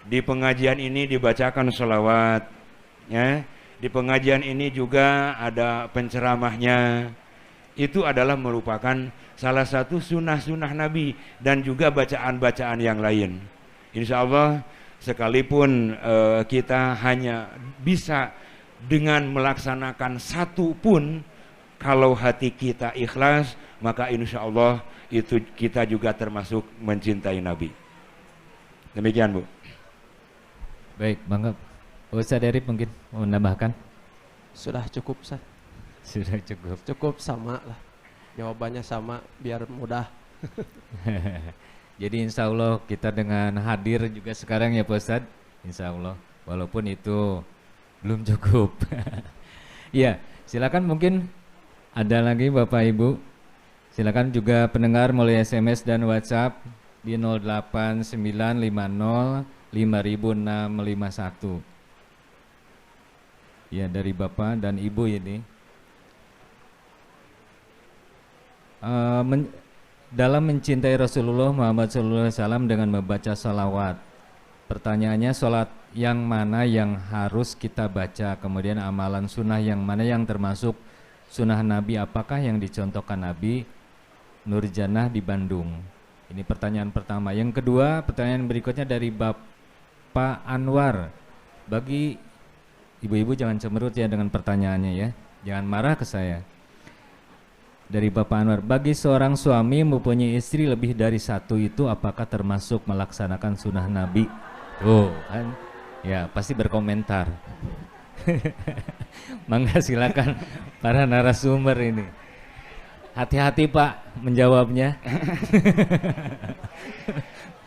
di pengajian ini dibacakan sholawat, ya. Di pengajian ini juga ada penceramahnya. Itu adalah merupakan salah satu sunnah-sunnah Nabi dan juga bacaan-bacaan yang lain. Insya Allah, sekalipun kita hanya bisa dengan melaksanakan satu pun, kalau hati kita ikhlas, maka insya Allah itu kita juga termasuk mencintai Nabi. Demikian, Bu. Baik, Bang Ustaz Arif mungkin mau menambahkan? Sudah cukup, Ustaz. Sudah cukup. Cukup, sama lah. Jawabannya sama biar mudah. Jadi insya Allah kita dengan hadir juga sekarang ya Pak Ustadz, insya Allah, walaupun itu belum cukup. Ya, silakan mungkin ada lagi Bapak Ibu. Silakan juga pendengar melalui SMS dan WhatsApp di 08950 50651. Ya, dari Bapak dan Ibu ini. Dalam mencintai Rasulullah Muhammad SAW dengan membaca salawat. Pertanyaannya, salat yang mana yang harus kita baca, kemudian amalan sunnah yang mana yang termasuk sunnah Nabi, apakah yang dicontohkan Nabi Nurjanah di Bandung? Ini pertanyaan pertama. Yang kedua, pertanyaan berikutnya dari Bapak Anwar. Bagi ibu-ibu jangan cemberut ya dengan pertanyaannya ya, jangan marah ke saya. Dari Bapak Anwar, bagi seorang suami mempunyai istri lebih dari satu itu apakah termasuk melaksanakan sunnah Nabi? Tuh kan, ya pasti berkomentar. Mangga silakan para narasumber ini. Hati-hati Pak menjawabnya.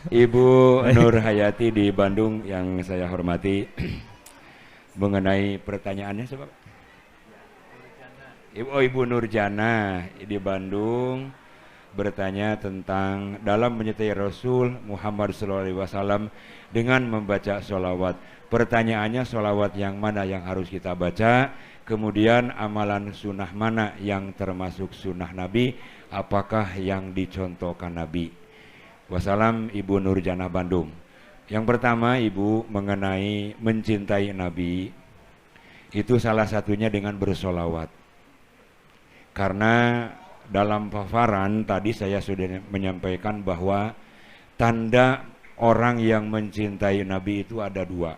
Ibu Nur Hayati di Bandung yang saya hormati, mengenai pertanyaannya sebab Ibu Nurjana di Bandung bertanya tentang dalam menyertai Rasul Muhammad SAW dengan membaca sholawat. Pertanyaannya, sholawat yang mana yang harus kita baca, kemudian amalan sunnah mana yang termasuk sunnah Nabi, apakah yang dicontohkan Nabi. Wassalam, Ibu Nurjana Bandung. Yang pertama, Ibu, mengenai mencintai Nabi, itu salah satunya dengan bersolawat. Karena dalam paparan tadi saya sudah menyampaikan bahwa tanda orang yang mencintai Nabi itu ada dua.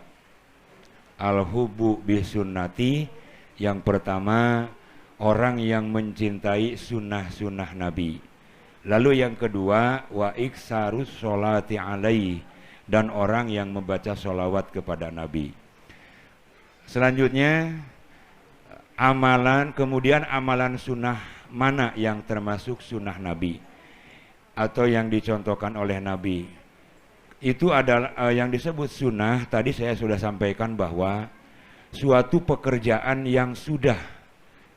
Al-hubbu bisunnati, yang pertama orang yang mencintai sunnah-sunnah Nabi. Lalu yang kedua, wa iksarus sholati alaihi, dan orang yang membaca sholawat kepada Nabi. Selanjutnya amalan, kemudian amalan sunnah mana yang termasuk sunnah Nabi atau yang dicontohkan oleh Nabi. Itu adalah yang disebut sunnah. Tadi saya sudah sampaikan bahwa suatu pekerjaan yang sudah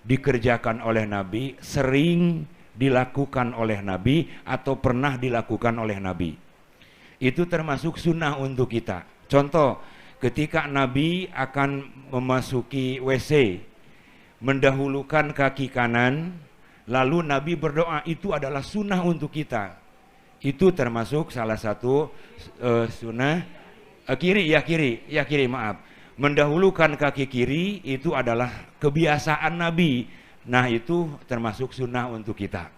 dikerjakan oleh Nabi, sering dilakukan oleh Nabi atau pernah dilakukan oleh Nabi, itu termasuk sunnah untuk kita. Contoh, ketika Nabi akan memasuki WC, mendahulukan kaki kanan, lalu Nabi berdoa, itu adalah sunnah untuk kita. Itu termasuk salah satu sunnah. Kiri, maaf. Mendahulukan kaki kiri itu adalah kebiasaan Nabi. Nah, itu termasuk sunnah untuk kita.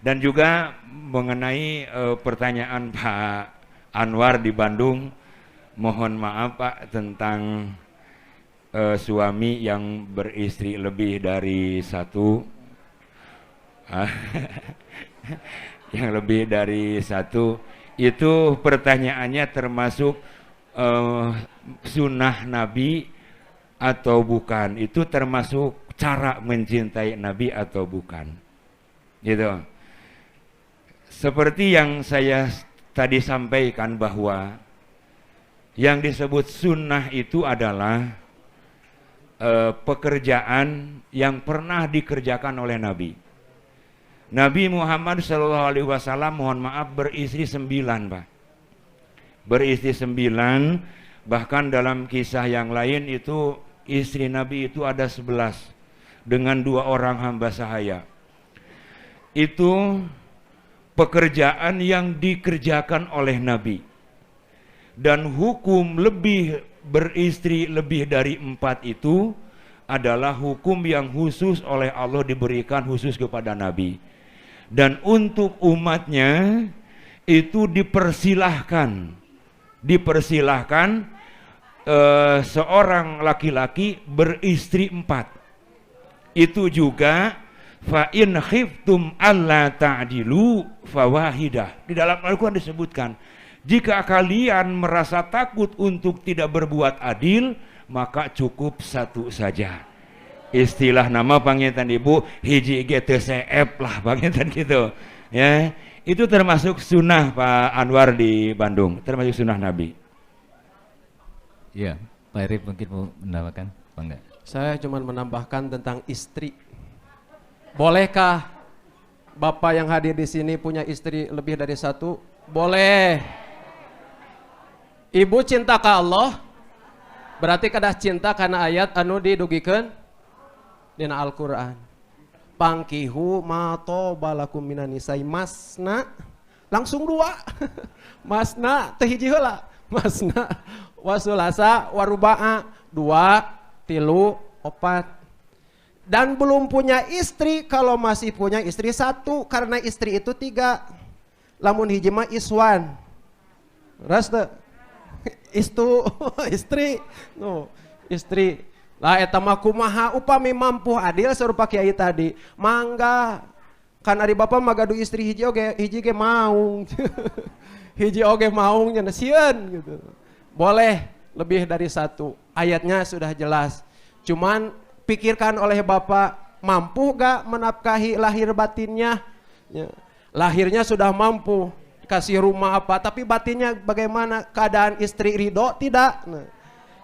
Dan juga mengenai pertanyaan Pak Anwar di Bandung. Mohon maaf Pak tentang suami yang beristri lebih dari satu. Yang lebih dari satu itu pertanyaannya termasuk sunnah Nabi atau bukan, itu termasuk cara mencintai Nabi atau bukan, gitu. Seperti yang saya tadi sampaikan bahwa yang disebut sunnah itu adalah pekerjaan yang pernah dikerjakan oleh Nabi. Nabi Muhammad SAW, mohon maaf, beristri 9 Pak. Beristri 9, bahkan dalam kisah yang lain itu istri Nabi itu ada 11 dengan 2 orang hamba sahaya. Itu pekerjaan yang dikerjakan oleh Nabi. Dan hukum lebih beristri lebih dari 4 itu adalah hukum yang khusus oleh Allah, diberikan khusus kepada Nabi. Dan untuk umatnya itu dipersilahkan seorang laki-laki beristri 4. Itu juga fa in khiftum alla ta'dilu fawahidah. Di dalam Al-Qur'an disebutkan, jika kalian merasa takut untuk tidak berbuat adil, maka cukup 1 saja. Istilah nama pangetan ibu hiji GTCF lah pangetan gitu ya. Itu termasuk sunnah Pak Anwar di Bandung, termasuk sunnah Nabi. Ya, Pak Arif mungkin mau menambahkan apa enggak? Saya cuma menambahkan tentang istri. Bolehkah Bapak yang hadir di sini punya istri lebih dari 1? Boleh. Ibu cinta ke Allah, berarti kada cinta karena ayat anu didugikeun dina Al-Qur'an. Pangkihu ma tobalakum minan nisai masna, langsung 2. Masna teh hiji heula. Masna wasulasa waruba'a, 2, 3, 4. Dan belum punya istri, kalau masih punya istri 1, karena istri itu 3. Lamun hiji mah iswan. Ras teu? Istu istri. No, istri. Lah eta mah kumaha upami mampu adil serupa kiai tadi. Mangga. Kan ari Bapak magadu istri hiji ge maung. Hiji oge maung nya sieun gitu. Boleh lebih dari 1. Ayatnya sudah jelas. Cuman pikirkan oleh Bapak, mampu gak menafkahi lahir batinnya? Ya. Lahirnya sudah mampu, kasih rumah apa, tapi batinnya bagaimana? Keadaan istri ridho? Tidak. Nah,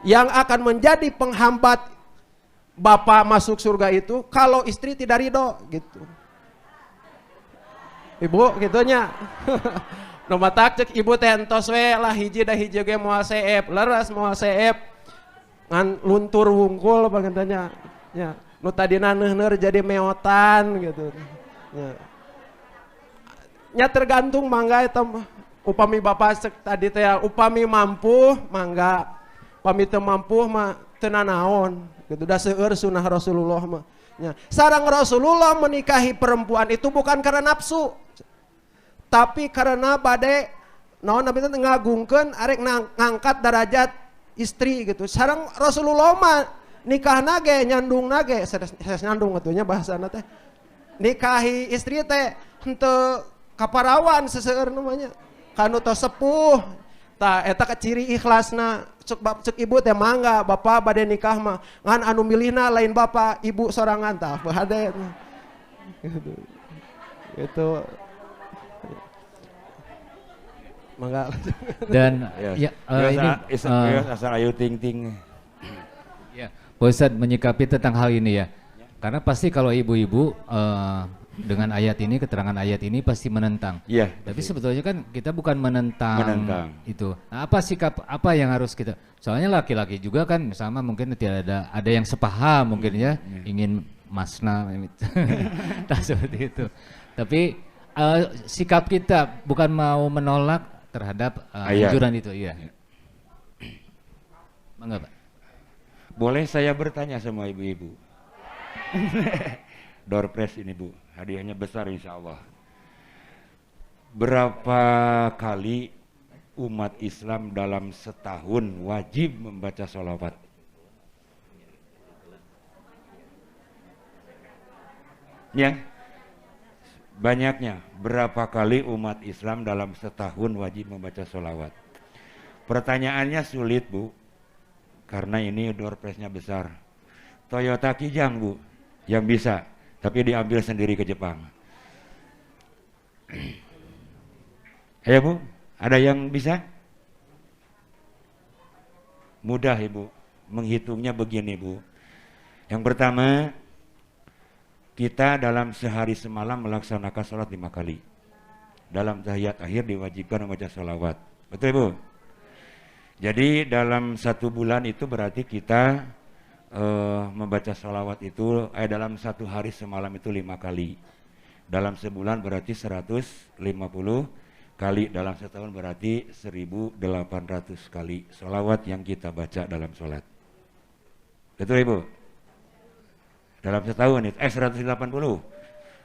yang akan menjadi penghambat Bapak masuk surga itu kalau istri tidak ridho gitu. Ibu gitunya. Nomatak cek ibu tentos we lah hiji dah hiji ge moal seep, leres moal seep. Ngan luntur wungkul bagantanya. Ya, nu tadina neuheur jadi meotan gitu. Ya. Nya tergantung mangga eta upami Bapak cek tadi teh upami mampu mangga. Upami teu mampu mah teu nanaon gitu. Da seueur sunah Rasulullah mah. Ya. Sareng Rasulullah menikahi perempuan itu bukan karena nafsu. Tapi karena bade naon nabi teh ngagungkeun arek ngangkat derajat istri gitu. Sareng Rasulullah mah nikahna ge nyandungna ge nyandung atunya bahasana teh. Nikahi istri teh henteu kaparawan seseueur namanya. Kanu tos sepuh. Tah eta ciri ikhlasna. Cek ibu teh mangga Bapak bade nikah mah ngan anu milihna lain Bapak, ibu sorangan tah hade. Gitu. Itu mangga. Dan ya ini asal ayu ting-ting. Ya, Pak Ustadz menyikapi tentang hal ini ya. Karena pasti kalau ibu-ibu dengan ayat ini, keterangan ayat ini pasti menentang. Iya. Tapi sebetulnya kan kita bukan menentang itu. Nah, apa sikap apa yang harus kita? Soalnya laki-laki juga kan sama mungkin tidak ada yang sepaham mungkin ya, ingin masna tak seperti itu. Tapi sikap kita bukan mau menolak terhadap anjuran itu, iya. Mangga, Pak. Boleh saya bertanya sama ibu-ibu? Door prize ini Bu, hadiahnya besar insya Allah. Berapa kali umat Islam dalam setahun wajib membaca sholawat? Ya, banyaknya. Berapa kali umat Islam dalam setahun wajib membaca sholawat? Pertanyaannya sulit, Bu, karena ini door prize-nya besar. Toyota Kijang, Bu, yang bisa, tapi diambil sendiri ke Jepang. Ayo, Bu, ada yang bisa? Mudah, Ibu. Menghitungnya begini, Bu. Yang pertama, kita dalam sehari semalam melaksanakan sholat 5 kali. Dalam tahiyat akhir diwajibkan membaca sholawat. Betul, Bu? Jadi dalam 1 bulan itu berarti kita membaca sholawat itu dalam 1 hari semalam itu 5 kali. Dalam sebulan berarti 150 kali. Dalam setahun berarti 1800 kali sholawat yang kita baca dalam sholat. Betul, Ibu? Dalam setahun itu 180.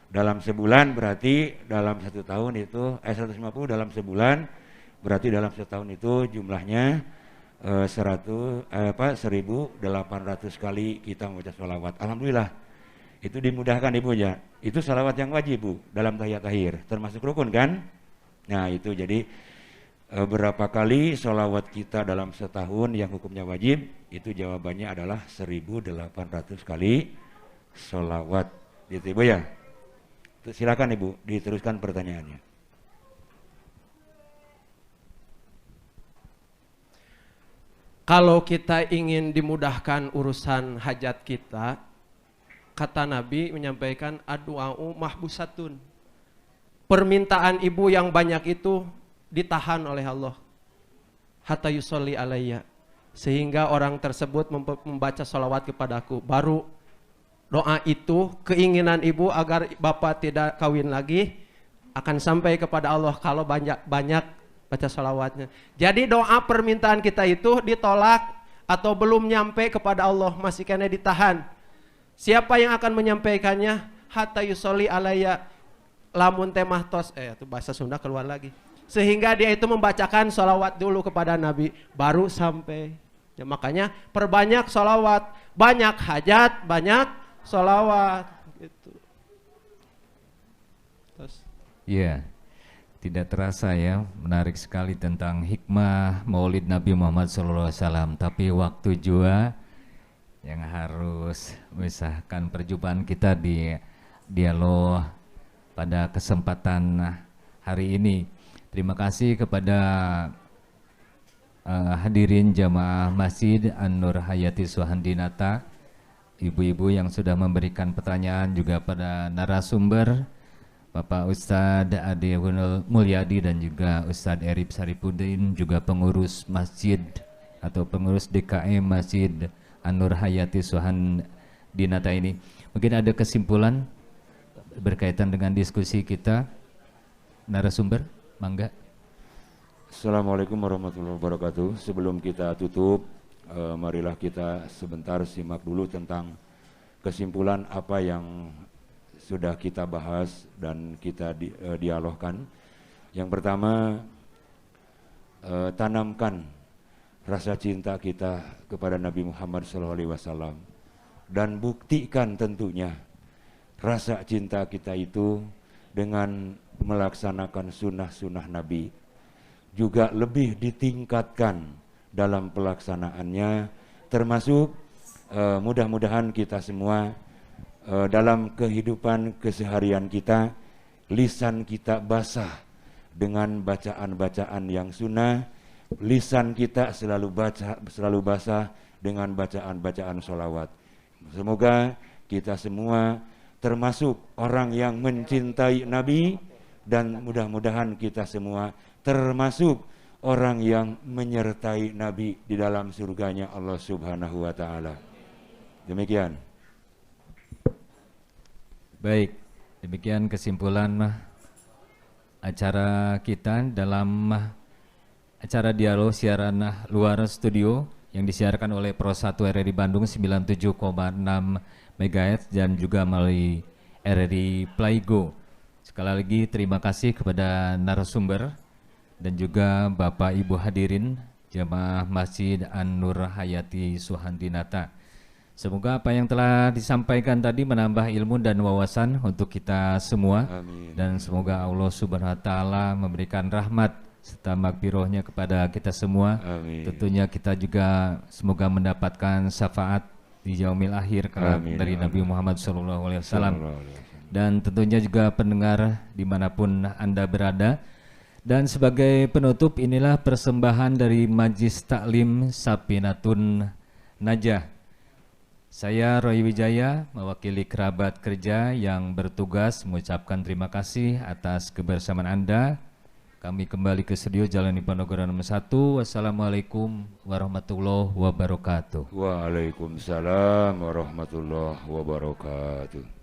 Dalam sebulan berarti dalam 1 tahun itu 150 dalam sebulan berarti dalam setahun itu jumlahnya 1800 kali kita membaca sholawat. Alhamdulillah itu dimudahkan, Ibu, ya. Itu sholawat yang wajib, Bu, dalam tahiyat akhir, termasuk rukun kan? Nah itu jadi berapa kali sholawat kita dalam setahun yang hukumnya wajib? Itu jawabannya adalah 1800 kali sholawat, gitu, Ibu, ya. Silakan, Ibu, diteruskan pertanyaannya. Kalau kita ingin dimudahkan urusan hajat kita, kata Nabi menyampaikan ad-du'a'u mahbusatun. Permintaan ibu yang banyak itu ditahan oleh Allah. Hatta yusolli alayya. Sehingga orang tersebut membaca sholawat kepadaku. Baru doa itu, keinginan ibu agar bapak tidak kawin lagi, akan sampai kepada Allah kalau banyak baca sholawatnya. Jadi doa permintaan kita itu ditolak atau belum nyampe kepada Allah, masih kena ditahan. Siapa yang akan menyampaikannya? Hatta yusolli alayya. Lamun temah tos, itu bahasa Sunda keluar lagi. Sehingga dia itu membacakan sholawat dulu kepada Nabi, baru sampai. Ya, makanya perbanyak sholawat, banyak hajat, banyak sholawat. Gitu. Iya, tidak terasa ya, menarik sekali tentang hikmah Maulid Nabi Muhammad SAW. Tapi waktu juga yang harus memisahkan perjumpaan kita di dialog pada kesempatan hari ini. Terima kasih kepada hadirin jamaah Masjid An-Nur Hayati Suhandinata, ibu-ibu yang sudah memberikan pertanyaan, juga pada narasumber Bapak Ustadz Ade Mulyadi dan juga Ustadz Erip Saripudin, juga pengurus masjid atau pengurus DKM Masjid An-Nur Hayati Suhandinata ini. Mungkin ada kesimpulan berkaitan dengan diskusi kita, narasumber, mangga. Assalamualaikum warahmatullahi wabarakatuh. Sebelum kita tutup, marilah kita sebentar simak dulu tentang kesimpulan apa yang sudah kita bahas dan kita dialogkan. Yang pertama, tanamkan rasa cinta kita kepada Nabi Muhammad SAW dan buktikan tentunya rasa cinta kita itu dengan melaksanakan sunnah-sunnah Nabi. Juga lebih ditingkatkan dalam pelaksanaannya, termasuk mudah-mudahan kita semua dalam kehidupan keseharian kita, lisan kita basah dengan bacaan-bacaan yang sunnah, lisan kita selalu basah dengan bacaan-bacaan sholawat. Semoga kita semua termasuk orang yang mencintai Nabi, dan mudah-mudahan kita semua termasuk orang yang menyertai Nabi di dalam surganya Allah Subhanahu wa Ta'ala. Demikian. Baik, demikian kesimpulan acara kita dalam acara dialog siaran luar studio yang disiarkan oleh Pro 1 RRI Bandung 97,6 MHz dan juga melalui RRI Playgo. Sekali lagi terima kasih kepada narasumber dan juga Bapak Ibu hadirin Jemaah Masjid An-Nur Hayati Suhandinata. Semoga apa yang telah disampaikan tadi menambah ilmu dan wawasan untuk kita semua. Amin. Dan semoga Allah Subhanahu wa taala memberikan rahmat serta magfirahnya kepada kita semua. Amin. Tentunya kita juga semoga mendapatkan syafaat di yaumil akhir kelak dari Nabi Muhammad SAW. Dan tentunya juga pendengar dimanapun Anda berada. Dan sebagai penutup, inilah persembahan dari Majlis Taklim Sapinatun Najah. Saya Roy Wijaya mewakili kerabat kerja yang bertugas mengucapkan terima kasih atas kebersamaan Anda. Kami kembali ke studio Jalan Diponegoro nomor 1. Wassalamualaikum warahmatullahi wabarakatuh. Waalaikumsalam warahmatullahi wabarakatuh.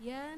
Ya